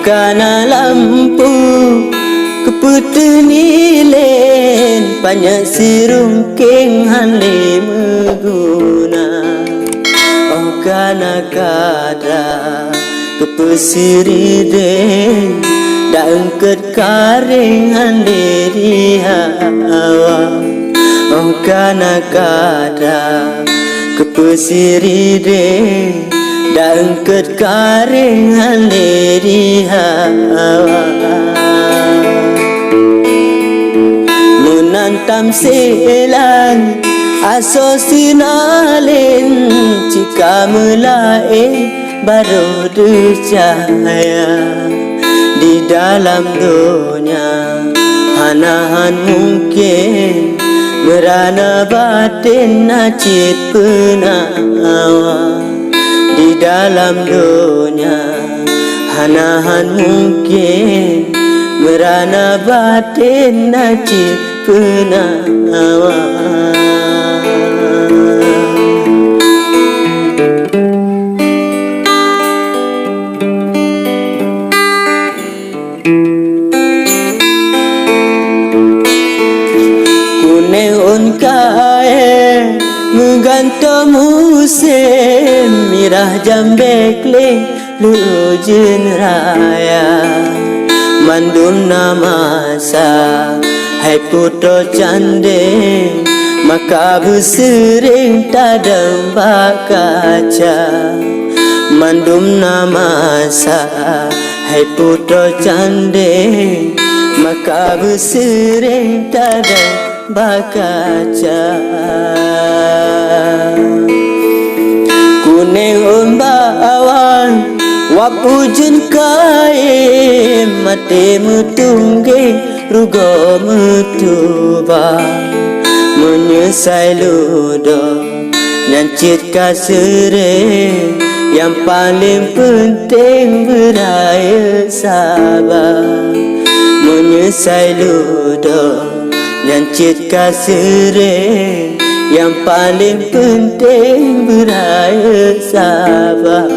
karena lampu keputunilen banyak sirungking hale meguna. Oh karena kada kepesiriden dak engket karing hale dihawa. Oh karena kada kepesiriden dak engket karing hale dihawa. Menantam selan aso sinalen jika mulai baru cahaya di dalam dunia. Hanahan mungkin merana batin nacit penawa di dalam dunia. Hanahan mungkin merana batin nacit penawa. Kuneon kae menggantung musim mirah jambekle lujun raya. Mandum namasa hai putra cande maka bersering tadam bakaca. Mandum namasa hai putra cande maka bersering tadam bakaca. Kuning umbawan wapujun kae mate mutungge rugo mutuba. Menyesai ludo nyancit kasere yang paling penting beraya sabar. Menyesai ludo nyancit kasere yang paling penting beraya sabar.